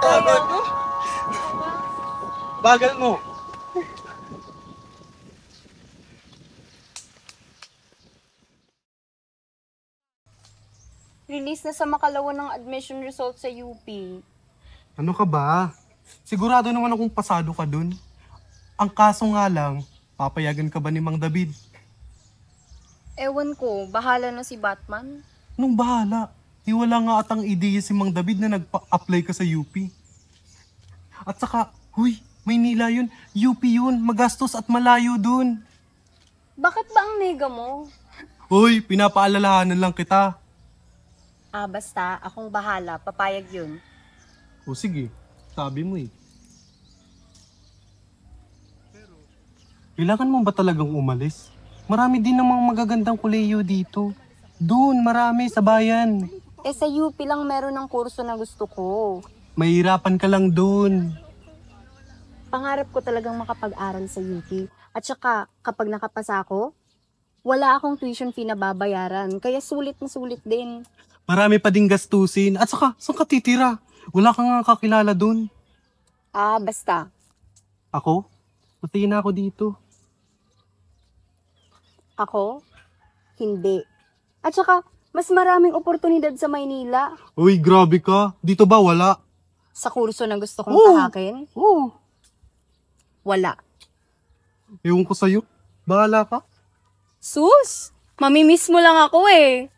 Pagod. Bagal mo. Release na sa Makalawa ng admission results sa UP. Ano ka ba? Sigurado naman akong pasado ka dun. Ang kaso nga lang, papayagan ka ba ni Mang David? Ewan ko, bahala na si Batman. Anong bahala? Wala nga atang ideya si Mang David na nagpa-apply ka sa UP. At saka, huy, Maynila yun. UP yun. Magastos at malayo dun. Bakit ba ang nega mo? Hoy, pinapaalalahanan lang kita. Basta, akong bahala. Papayag yun. O sige, sabi mo eh. Kailangan mo ba talagang umalis? Marami din namang magagandang kolehiyo dito. Doon, marami sa bayan. Sa UP lang meron ng kurso na gusto ko. Mahirapan ka lang doon. Pangarap ko talagang makapag-aral sa UP. At saka, kapag nakapasa ako, wala akong tuition fee na babayaran. Kaya sulit na sulit din. Marami pa ding gastusin. At saka, saan ka titira? Wala kang nga kakilala doon. Basta. Ako? Pati na ako dito. Ako? Hindi. At saka, mas maraming oportunidad sa Maynila. Uy, grabe ka. Dito ba wala? Sa kurso na gusto kong tahakin? Oo. Wala. Ewan ko sa'yo. Bahala ka. Sus! Mamimiss mo lang ako eh.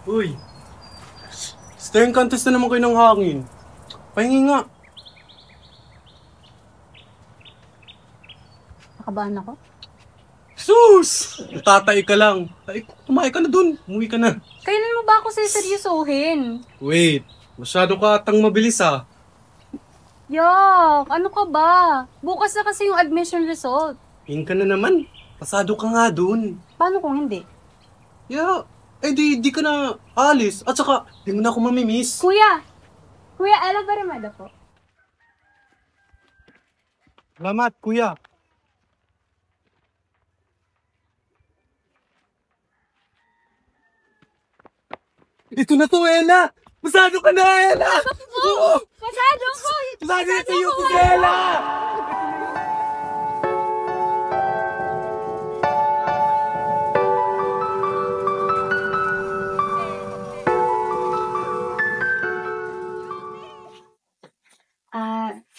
Uy, staring contest na naman kayo ng hangin. Pahingi nga. Nakabahan ako? Sus! Natatay ka lang. Ay, kumain ka na dun. Umuwi ka na. Kailan mo ba ako seryosohin? Wait, masyado ka atang mabilis ah. Yak, ano ka ba? Bukas na kasi yung admission result. Hinga ka na naman. Pasado ka nga dun. Paano kung hindi? Di ka na alis. At saka, di mo na ako mamimiss. Kuya, alam ba ramada po? Salamat, kuya. Ito na to, Ella! Pasado ka na, Ella! Oo! Pasado ko! Pasado na sa'yo, Ella!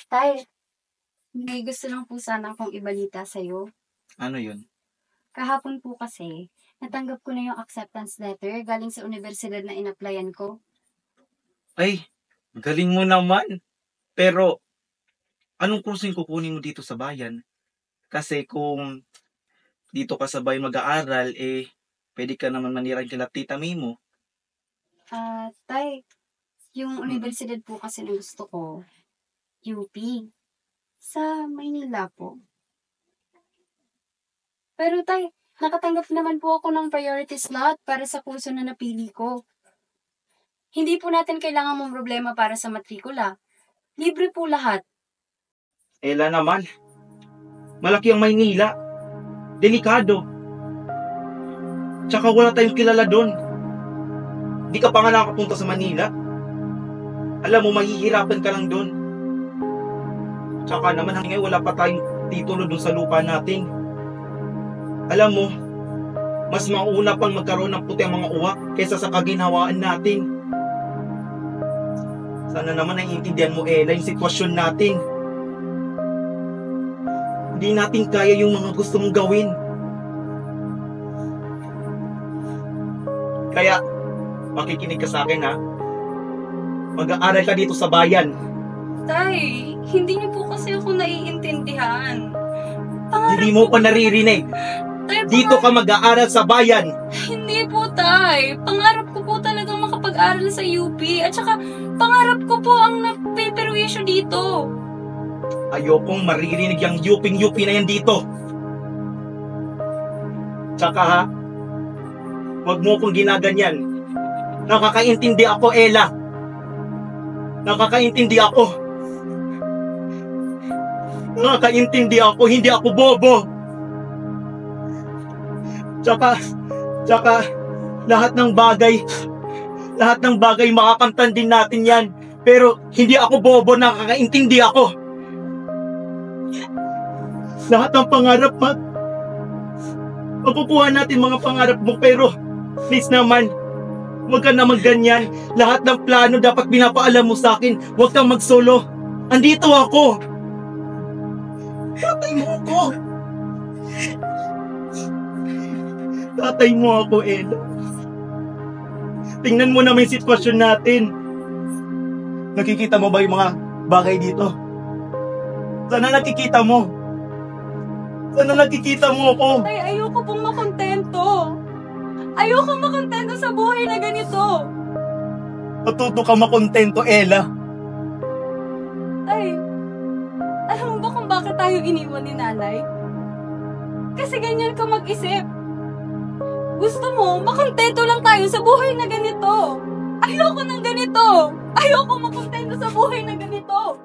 Tay, may gusto lang po sana akong ibalita sa'yo. Ano yun? Kahapon po kasi, natanggap ko na yung acceptance letter galing sa universidad na in-applyan ko. Ay, galing mo naman. Pero, anong kurso yung kukunin mo dito sa bayan? Kasi kung dito ka sa bayan mag-aaral, pwede ka naman manirang kila Tita May mo. Tay, yung universidad po kasi na gusto ko, UP. Sa Maynila po. Pero tay, nakatanggap naman po ako ng priority slot para sa kurso na napili ko. Hindi po natin kailangan mong problema para sa matrikula. Libre po lahat. Ela naman. Malaki ang Maynila. Delikado. Tsaka wala tayong kilala doon. Di ka pa nga nakapunta sa Manila. Alam mo, mahihirapan ka lang doon. Tsaka naman ngayon wala pa tayong titulo doon sa lupa natin. Alam mo, mas mauna pang magkaroon ng puti ang mga uwak kaysa sa kaginhawaan natin. Sana naman naiintindihan mo, Ella, yung sitwasyon natin. Hindi natin kaya yung mga gusto mong gawin. Kaya, makikinig ka sa akin ha. Mag-aaral ka dito sa bayan. Tay, hindi niyo po kasi ako naiintindihan. Hindi mo pa naririnig. Tay, Dito ka mag-aaral sa bayan. Hindi po, tay. Pangarap ko po talagang makapag-aral sa UP. At saka, pangarap ko po ang napiperwisyo dito. Ayokong maririnig yung UP na yan dito. Tsaka ha, huwag mo kong ginaganyan. Nakakaintindi ako, Ella. Nakakaintindi ako. Nakakaintindi ako, hindi ako bobo. Tsaka, lahat ng bagay makakamtan din natin yan. Pero hindi ako bobo, nakakaintindi ako. Lahat ng pangarap, makukuha natin mga pangarap mo, pero please naman, huwag ka naman ganyan. Lahat ng plano dapat pinapaalam mo sa akin. Huwag kang magsolo. Andito ako. Tatay mo ako. Tatay mo ako, Ella. Tingnan mo naman yung sitwasyon natin. Nakikita mo ba yung mga bagay dito? Sana nakikita mo. Sana nakikita mo ako. Tay, ayoko pong makontento. Ayoko makontento sa buhay na ganito. Matuto ka makontento, Ella. Tay, alam mo ba kung bakit tayo iniwan ni nanay? Kasi ganyan ka mag-isip. Gusto mo, makontento lang tayo sa buhay na ganito. Ayoko ng ganito. Ayoko makontento sa buhay na ganito.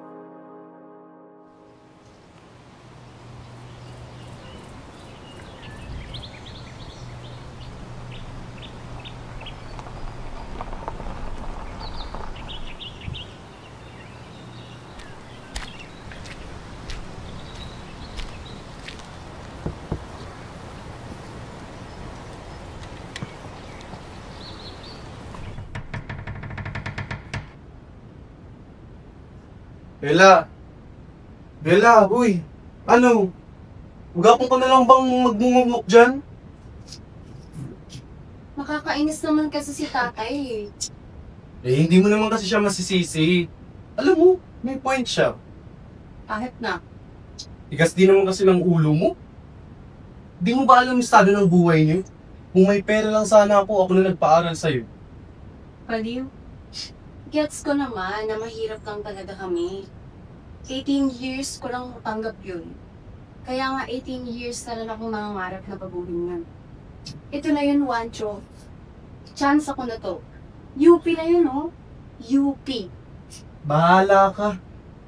Bella, uy. Ano? Magapon ka na lang bang magmumukmuk dyan? Nakakainis naman kasi si tatay eh. Hindi mo naman kasi siya masisisi. Alam mo, may point siya. Kahit na. Tigas din naman kasi ng ulo mo. Di mo ba alam yung estado ng buhay niyo? Kung may pera lang sana ako na nagpaaral sa'yo. Paliw. Gets ko naman na mahirap lang talaga kami. 18 years ko lang tanggap yun. Kaya nga 18 years na lang akong nangangarap na pagulingan. Ito na yun, Wancho. Chance ako na to. UP na yun, oh. UP. Bahala ka.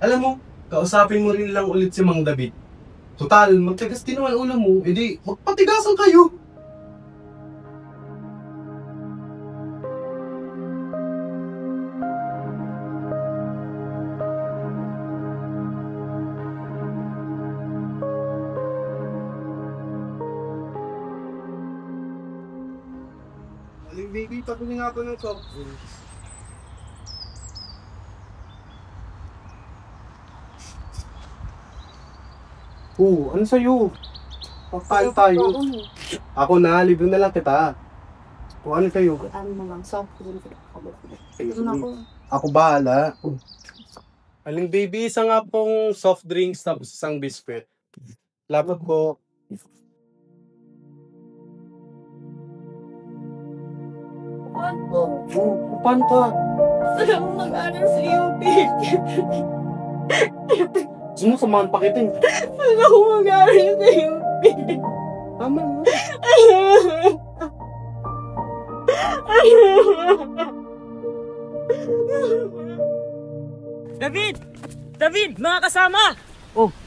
Alam mo, kausapin mo rin lang ulit si Mang David. Total, magtigas din naman ulo mo, edi magpatigasan kayo. Aling baby, patuloy nga ako ng soft drinks. Ano sa'yo? Pagkain tayo. Ako na, libre na lang kita. Kung ano kayo? Ano na lang, soft drink. Ako bahala. Aling baby, isa nga pong soft drinks tapos isang biscuit. Lapot ko. Upan ka. Gusto lang mag-aral sa UP. Sino samahan pa kita? Gusto ko mag-aral sa UP. Tama na. David! David! Mga kasama!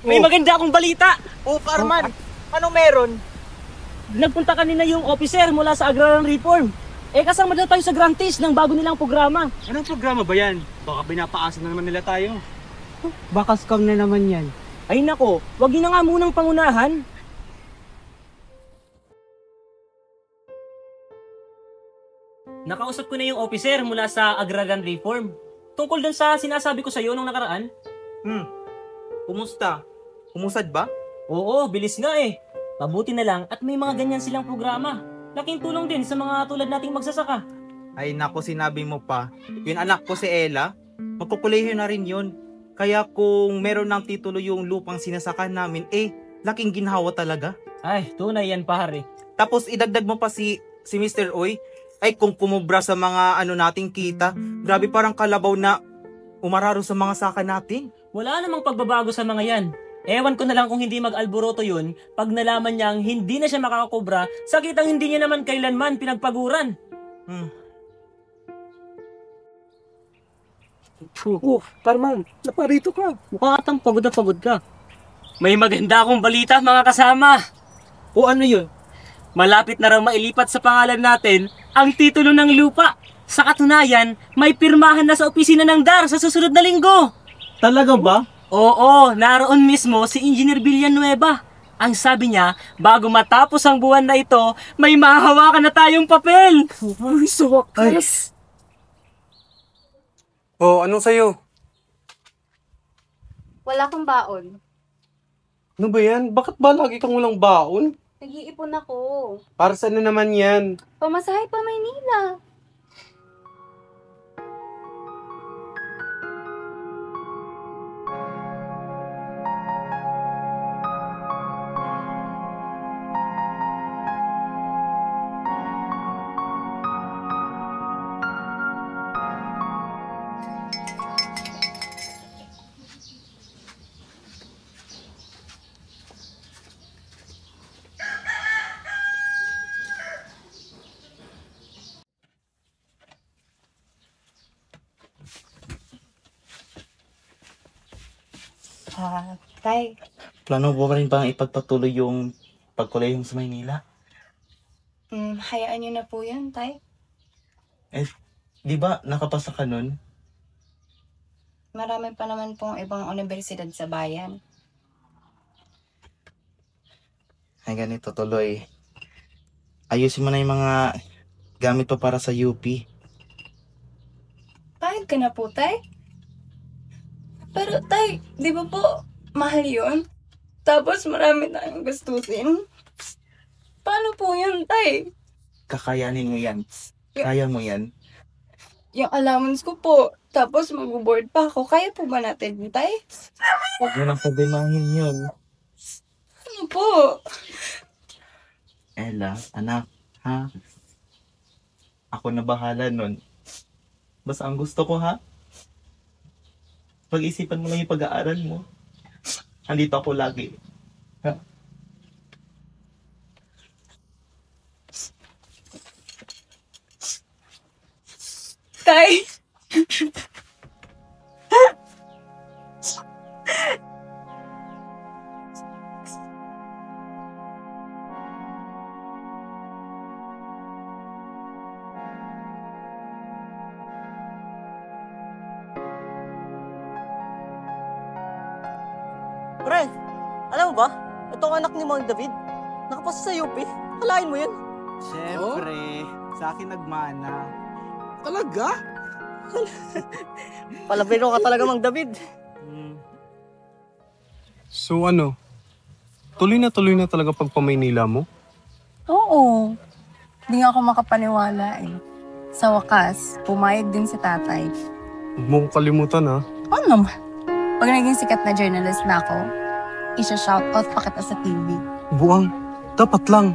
May maganda akong balita! Farman, anong meron? Nagpunta kanina yung officer mula sa Agrarian Reform. Kasama daw tayo sa grantees ng bago nilang programa. Anong programa ba yan? Baka pinapaasa na naman nila tayo. Baka scam na naman yan. Ay nako, wag yun na nga munang pangunahan. Nakausap ko na yung officer mula sa Agrarian Reform. Tungkol dun sa sinasabi ko sa'yo nung nakaraan. Kumusta? Kumusad ba? Oo, bilis nga eh. Mabuti na lang at may mga ganyan silang programa. Laking tulong din sa mga tulad nating magsasaka. Ay nako, sinabi mo pa. Yung anak ko si Ella, magkukulehiyo na rin yun. Kaya kung meron ng titulo yung lupang sinasakan namin, laking ginhawa talaga. Ay, tunay yan pare. Tapos idagdag mo pa si Mr. Oy, ay kung kumubra sa mga nating kita, grabe parang kalabaw na umararo sa mga saka natin. Wala namang pagbabago sa mga yan. Ewan ko na lang kung hindi mag-alboroto yun pag nalaman niyang hindi na siya makakakobra sa kitang hindi niya naman kailanman pinagpaguran. Parman, naparito ka. Mukha atang pagod na pagod ka. May maganda akong balita mga kasama. O ano yun? Malapit na raw mailipat sa pangalan natin ang titulo ng lupa. Sa katunayan, may pirmahan na sa opisina ng DAR sa susunod na linggo. Talaga ba? Oo, naroon mismo si Engineer Villanueva. Ang sabi niya, bago matapos ang buwan na ito, may mahahawakan na tayong papel. Uy, sa wakas. Oh, anong sayo? Wala kang baon. Ano ba yan? Bakit ba lagi kang walang baon? Nag-iipon ako. Para saan na naman yan? Pamasahe pa Maynila. Tay, Plano mo ba rin bang ipagpatuloy yung pagkulay sa Maynila? hayaan niyo na po yan, Tay. Di ba nakapasa ka nun? Marami pa naman pong ibang universidad sa bayan. Ay ganito tuloy. Ayusin mo na yung mga gamit pa para sa UP. Pahig ka na po, Tay. Pero, Tay, di ba po mahal yun? Tapos marami tayong gastusin. Paano po yun, Tay? Kakayanin mo yan. Kaya mo yan. Yung allowance ko po. Tapos mag-board pa ako. Kaya po ba natin, Tay? Huwag mo nang problemahin yun. Ano po? Ella, anak, ha? Ako na bahala nun. Basta ang gusto ko, ha? Pag-isipan mo lang yung pag-aaral mo. Andito ako lagi. Ha? Tay! Pre, alam mo ba? Itong anak ni Mang David, nakapasa sa UP. Kalain mo yun. Siyempre, sa akin nagmana. Talaga? Palabiro ka talaga, Mang David. So ano? Tuloy na talaga pagpa-Maynila mo? Oo. Hindi nga ako makapaniwala eh. Sa wakas, pumayag din si tatay. Huwag mong kalimutan ha. Oo naman. Pag naging sikat na journalist na ako, isa-shoutout pa kita sa TV. Buwang, dapat lang.